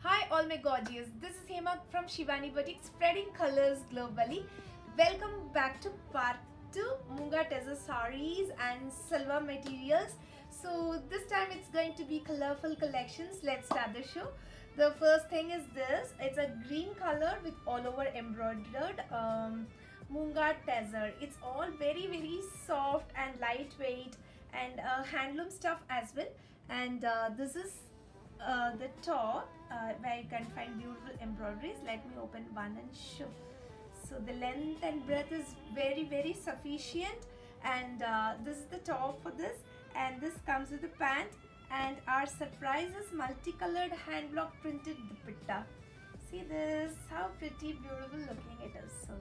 Hi all my gorgeous, this is Hema from Shivani Boutique, spreading colors globally. Welcome back to part 2 Munga Tezza sarees and salwar materials. So this time it's going to be colorful collections. Let's start the show. The first thing is this. It's a green color with all over embroidered Munga Tezza. It's all very soft and lightweight and handloom stuff as well. And this is the top where you can find beautiful embroideries. Let me open one and show. So the length and breadth is very sufficient, and this is the top for this, and this comes with the pant, and our surprise is multicolored hand block printed dupatta. See this, how pretty beautiful looking it is. So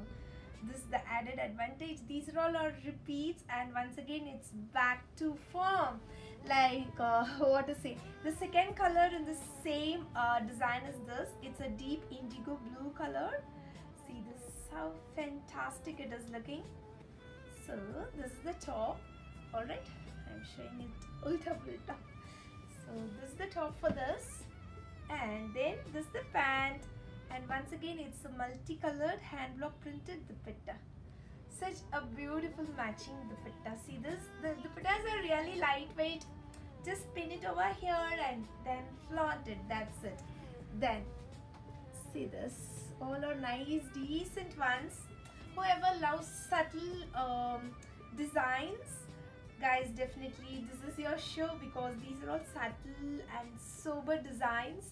this is the added advantage. These are all repeats, and once again it's back to form, like what to say. The second color in the same design is this. It's a deep indigo blue color. See this, how fantastic it is looking. So this is the top. All right, I'm showing it ulta pulta. So this is the top for this, and then this is the pant. And once again it's a multicolored hand block printed dupatta. Such a beautiful matching dupatta. See this, the dupattas are really lightweight. Just pin it over here and then flaunt it, that's it. Then see this, all are nice decent ones. Whoever loves subtle designs, guys, definitely this is your show, because these are all subtle and sober designs.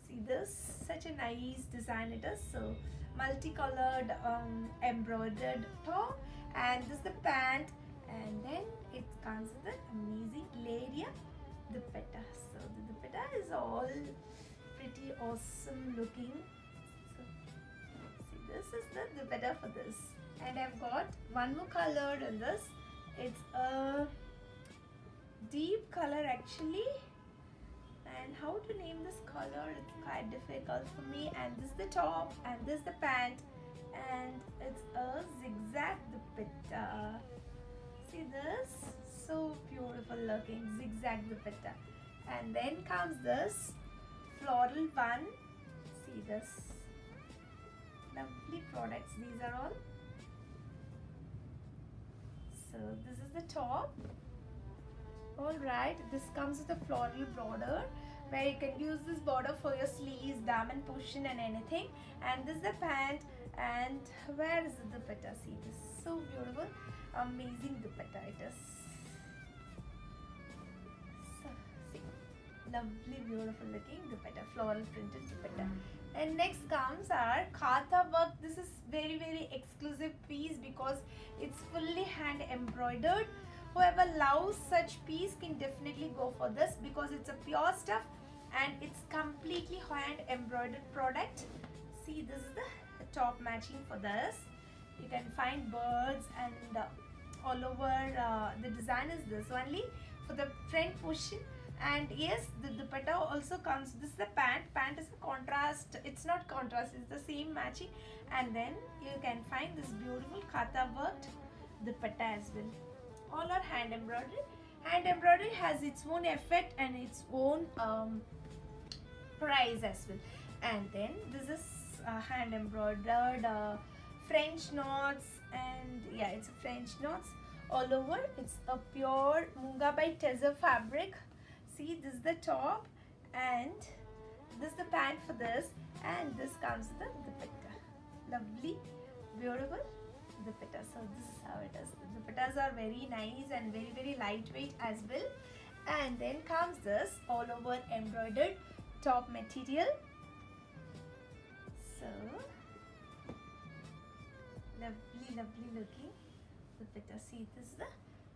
See this, such a nice design it is. So multicolored embroidered top, and this is the pant, and then it comes with an amazing Laria dupatta. So the dupatta is all pretty awesome looking. So see, this is the dupatta for this, and I've got one more color in this. It's a deep color actually, and how to name this color, it's quite difficult for me. And this is the top, and this is the pant, and it's a zigzag dupatta. See this, so beautiful looking zigzag dupatta. And then comes this floral one. See this, lovely products these are all. So this is the top. Alright, this comes with a floral border, where you can use this border for your sleeves, daman portion and anything. And this is the pant, and where is the dupatta? See this, so beautiful, amazing dupatta it is. So see, lovely beautiful looking dupatta, floral printed dupatta. And next comes our khatha work. This is very exclusive piece because it's fully hand embroidered. Whoever loves such piece can definitely go for this, because it's a pure stuff and it's completely hand embroidered product. See, this is the top matching for this. You can find birds and all over. The design is this only for the front portion. And yes, the dupatta also comes. This is the pant. Pant is a contrast. It's not contrast, it's the same matching. And then you can find this beautiful khatha worked dupatta as well. All are hand embroidery. Hand embroidery has its own effect and its own price as well. And then this is hand embroidered French knots, and yeah, it's a French knots all over. It's a pure Munga by Tezza fabric. See, this is the top, and this is the pant for this, and this comes with the dupatta. Lovely, beautiful dupatta. So this is how it is. The dupattas are very nice and very lightweight as well. And then comes this all over embroidered top material. So lovely looking dupatta. See, this is the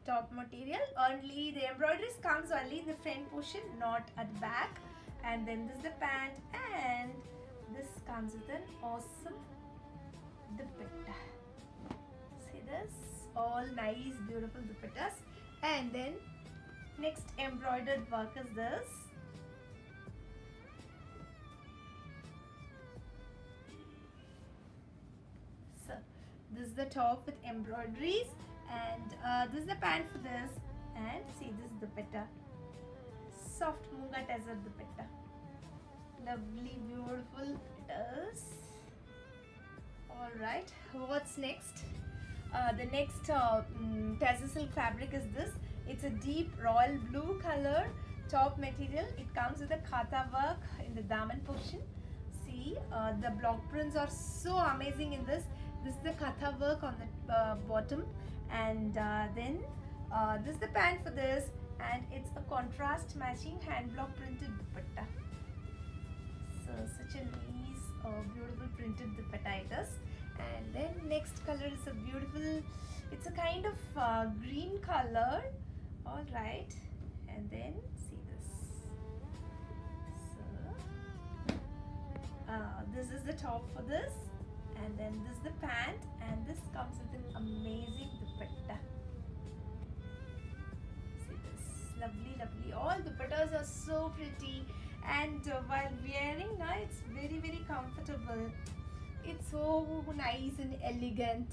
top material. Only the embroideries comes only in the front portion, not at the back. And then this is the pant, and this comes with an awesome dupatta. See this, all nice beautiful dupattas. And then next embroidered work is this. So this is the top with embroideries, and this is the pant for this. And see, this is dupatta, soft Munga Tezza dupatta. Lovely, beautiful it is. Alright, what's next? The next Tessa silk fabric is this. It's a deep royal blue color top material. It comes with a kata work in the daman portion. See, the block prints are so amazing in this. This is the kata work on the bottom, and then this is the pant for this, and it's a contrast matching hand block printed dupatta. So such a nice beautiful printed dupatta it is. And then next color is a beautiful, it's a kind of green color. All right, and then see this. So this is the top for this, and then this is the pant, and this comes with an amazing dupatta. See this, lovely, lovely. All dupattas are so pretty, and while wearing now it's very, very comfortable. It's so nice and elegant.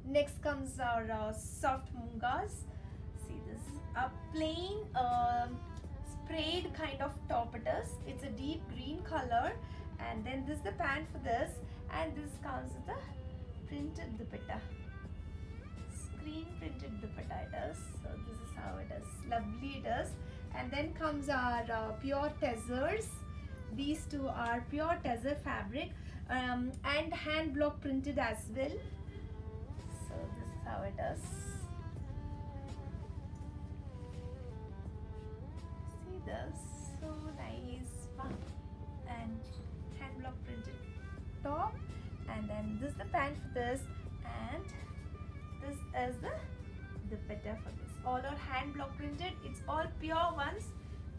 Next comes our soft mungas. See this, a plain sprayed kind of top it is. It's a deep green color, and then this is the pant for this, and this comes with the printed dupatta. Screen printed dupatta it is. So this is how it is. Lovely it is. And then comes our pure tessers. These two are pure tesser fabric, and hand block printed as well. So this is how it is. See this, so nice. Wow. And hand block printed top, and then this is the pant for this, and this is the dupatta for this. All are hand block printed. It's all pure ones.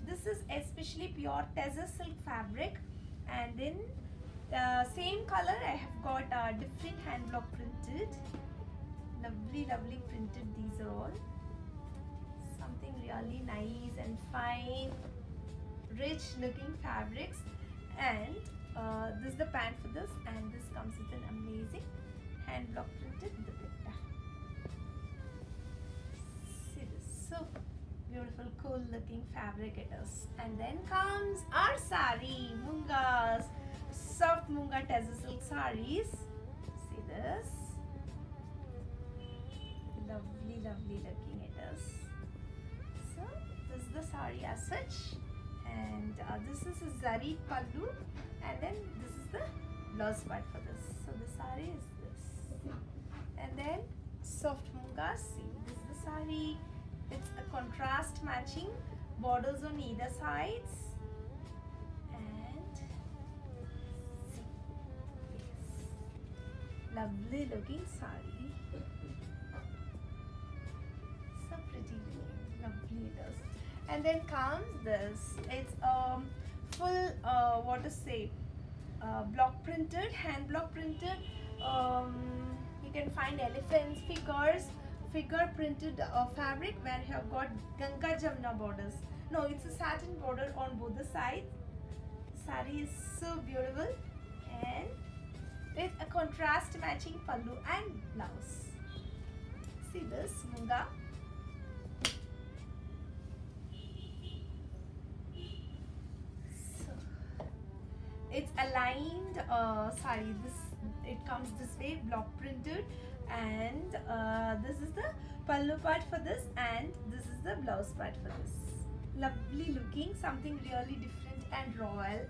This is especially pure Tessa silk fabric, and then same color I have got different hand block printed. Lovely, lovely printed. These are all something really nice and fine, rich looking fabrics. And this is the pant for this, and this comes with an amazing hand block printed dupatta. See this, so beautiful, cool looking fabric it is. And then comes our sari, mungas, soft munga Tessa silk saris. See this, lovely, lovely looking it is. So this is the sari as such, and this is a zari pallu, and then this is the blouse part for this. So the sari is this, and then soft mungas. See, this is the sari. It's a contrast matching borders on either sides, and see, yes, lovely looking sari. So pretty looking, lovely it is. And then comes this. It's full what to say, block printed, hand block printed. You can find elephants, figure printed fabric where you have got Ganga Jamna borders. No, it's a satin border on both the sides. Sari is so beautiful, and with a contrast matching pallu and blouse. See this munga. So it's aligned sari. It comes this way, block printed, and this is the pallu part for this, and this is the blouse part for this. Lovely looking, something really different and royal.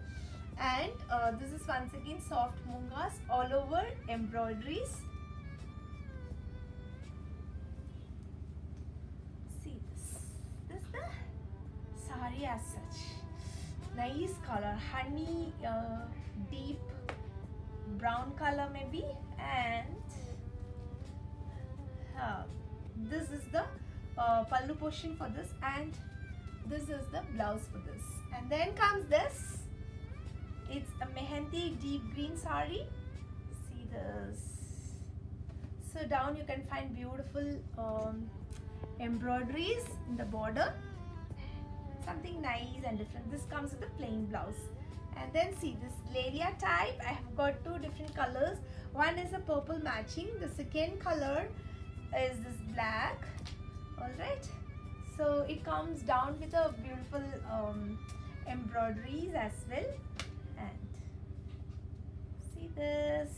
And this is once again soft mungas, all over embroideries. See this. This is the sari as such. Nice color, honey, deep brown color maybe, and this is the pallu portion for this, and this is the blouse for this. And then comes this. It's a mehendi deep green sari. See this. So down you can find beautiful embroideries in the border. Something nice and different. This comes with a plain blouse. And then see this Leria type. I have got two different colors. One is a purple matching. The second color is this black. Alright. So it comes down with a beautiful embroideries as well. And see this.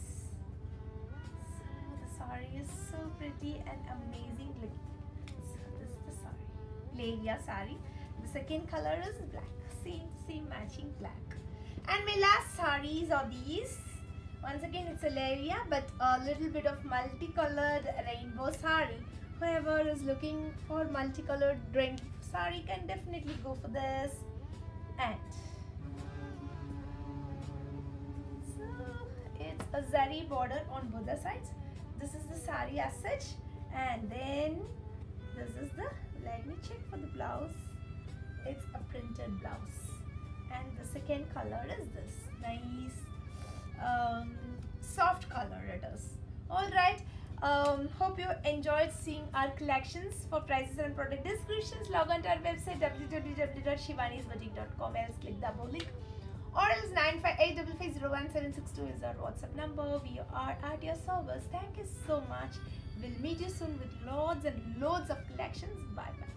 So the saree is so pretty and amazing looking. So this is the saree, Leria saree. The second color is black, same matching black. And my last sarees are these. Once again, it's a Leria, but a little bit of multicolored rainbow saree. Whoever is looking for multicolored rainbow saree can definitely go for this. And so it's a zari border on both the sides. This is the saree as such, and then this is the, let me check for the blouse. It's a printed blouse, and the second color is this nice soft color it is. Alright, hope you enjoyed seeing our collections. For prices and product descriptions, log on to our website www.shivanisboutique.com, else click the above link, or else 95855011762 is our WhatsApp number. We are at your service. Thank you so much. We'll meet you soon with loads and loads of collections. Bye bye.